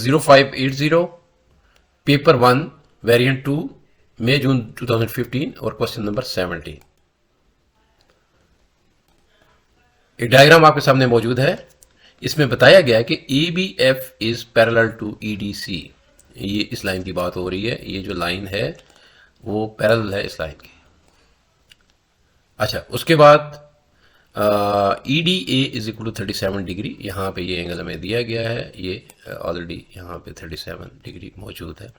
0580, paper 1 variant 2, मई जून 2015 और question number 17। एक diagram आपके सामने मौजूद है। इसमें बताया गया है कि EBF is parallel to EDC। ये इस लाइन की बात हो रही है, ये जो लाइन है वो पैरेलल है इस लाइन की। अच्छा, उसके बाद EDA is equal to 37 degree. यहाँ पे ये एंगल हमें दिया गया है, ये ऑलरेडी यहाँ पे 37 डिग्री मौजूद है।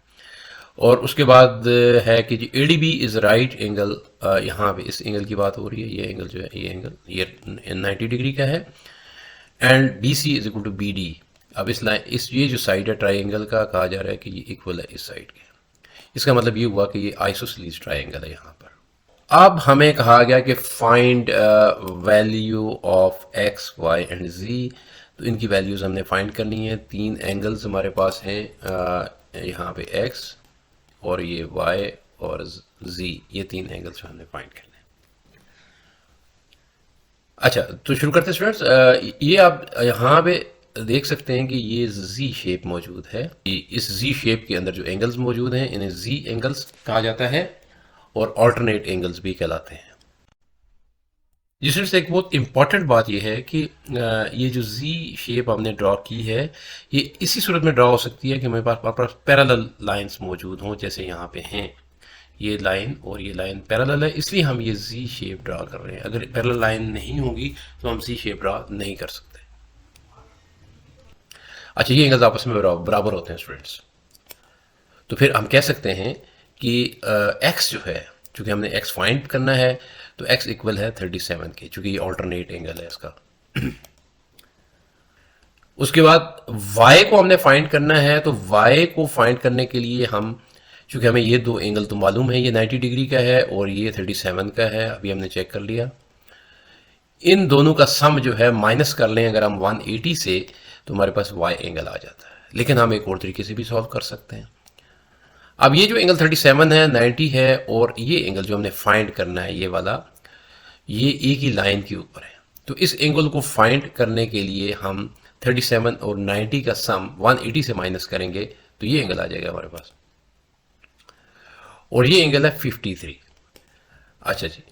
और उसके बाद है कि जी ADB इज राइट एंगल, यहाँ पे इस एंगल की बात हो रही है। ये एंगल जो है, ये एंगल ये 90 डिग्री का है। And BC is equal to BD। अब इस लाइन, इस ये जो साइड है ट्राइंगल का, कहा जा रहा है कि ये इक्वल है इस साइड के। इसका मतलब ये हुआ कि ये आइसोसेलेस ट्राइंगल है यहाँ पर। अब हमें कहा गया कि find value of x, y and z। तो इनकी वैल्यूज हमने फाइंड करनी है। तीन एंगल्स हमारे पास हैं, यहाँ पे x और ये y और z, ये तीन एंगल्स हमने फाइंड करने हैं। अच्छा, तो शुरू करते हैं स्टूडेंट्स। ये आप यहाँ पे देख सकते हैं कि ये Z शेप मौजूद है। इस Z शेप के अंदर जो एंगल्स मौजूद हैं इन्हें Z एंगल्स कहा जाता है और ऑल्टरनेट एंगल्स भी कहलाते हैं। जिससे एक बहुत इंपॉर्टेंट बात यह है कि ये जो Z शेप हमने ड्रॉ की है, ये इसी सूरत में ड्रॉ हो सकती है कि हमारे पास पैरेलल लाइंस मौजूद हों, जैसे यहाँ पे हैं। ये लाइन और ये लाइन पैरेलल है, इसलिए हम ये Z शेप ड्रॉ कर रहे हैं। अगर पैरेलल लाइन नहीं होगी तो हम Z शेप ड्रॉ नहीं कर सकते। अच्छा, ये एंगल्स आपस में बराबर होते हैं स्टूडेंट्स। तो फिर हम कह सकते हैं कि x जो है, चूंकि हमने x फाइंड करना है, तो x इक्वल है 37 के, चूंकि ये ऑल्टरनेट एंगल है इसका। उसके बाद y को हमने फाइंड करना है, तो y को फाइंड करने के लिए हम, चूंकि हमें ये दो एंगल तो मालूम है, ये 90 डिग्री का है और ये 37 का है, अभी हमने चेक कर लिया। इन दोनों का सम जो है माइनस कर लें अगर हम 180 से, तो हमारे पास y एंगल आ जाता है। लेकिन हम एक और तरीके से भी सॉल्व कर सकते हैं। अब ये जो एंगल 37 है, 90 है, और ये एंगल जो हमने फाइंड करना है, ये वाला, ये एक ही लाइन के ऊपर है। तो इस एंगल को फाइंड करने के लिए हम 37 और 90 का सम 180 से माइनस करेंगे, तो ये एंगल आ जाएगा हमारे पास। और ये एंगल है 53। अच्छा जी,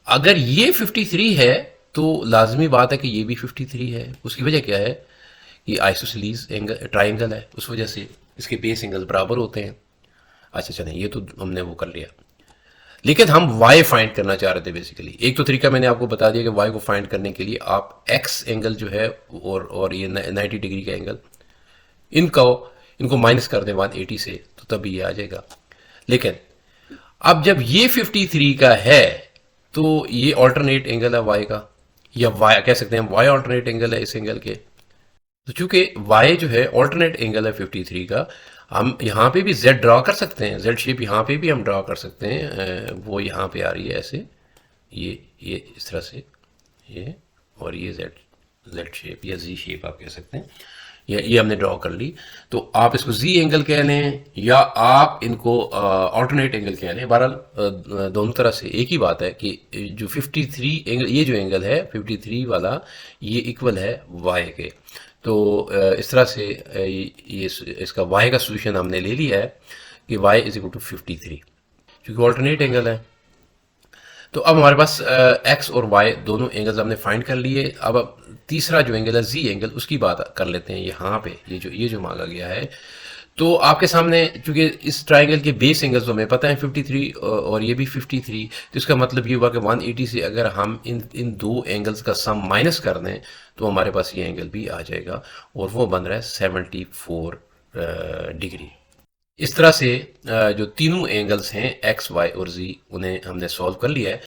अगर ये 53 है तो लाजमी बात है कि ये भी 53 है। उसकी वजह क्या है? ये आइसोसेलेस एंगल ट्राइंगल है, उस वजह से इसके बेस एंगल बराबर होते हैं। अच्छा चलें, ये तो हमने वो कर लिया। लेकिन हम y फाइंड करना चाह रहे थे बेसिकली। एक तो तरीका मैंने आपको बता दिया कि y को फाइंड करने के लिए आप x एंगल जो है और ये 90 डिग्री का एंगल, इनको माइनस कर दें 180 से, तो तब ये आ जाएगा। लेकिन अब जब ये 53 का है तो ये ऑल्टरनेट एंगल है y का, या y कह सकते हैं y ऑल्टरनेट एंगल है इस एंगल के। तो चूंकि y जो है ऑल्टरनेट एंगल है 53 का, हम यहाँ पे भी z ड्रॉ कर सकते हैं। z शेप यहाँ पे भी हम ड्रॉ कर सकते हैं। वो यहाँ पे आ रही है ऐसे, ये इस तरह से, ये, और ये z शेप या z शेप आप कह सकते हैं। ये हमने ड्रॉ कर ली। तो आप इसको z एंगल कह लें या आप इनको ऑल्टरनेट एंगल कह लें। बहरहाल दोनों तरह से एक ही बात है कि जो 53 एंगल, ये जो एंगल है 53 वाला, ये इक्वल है y के। तो इस तरह से ये इसका y का सोल्यूशन हमने ले लिया है कि y इज इक्वल टू 53, क्योंकि ऑल्टरनेट एंगल है। तो अब हमारे पास x और y दोनों एंगल्स हमने फाइंड कर लिए। अब तीसरा जो एंगल है z एंगल, उसकी बात कर लेते हैं। यहाँ पे ये जो मांगा गया है, तो आपके सामने चूंकि इस ट्राइंगल के बेस एंगल्स हमें पता है 53 और ये भी 53, तो इसका मतलब ये हुआ कि 180 से अगर हम इन दो एंगल्स का सम माइनस कर दें तो हमारे पास ये एंगल भी आ जाएगा, और वो बन रहा है 74 डिग्री। इस तरह से जो तीनों एंगल्स हैं x, y और z, उन्हें हमने सॉल्व कर लिया है।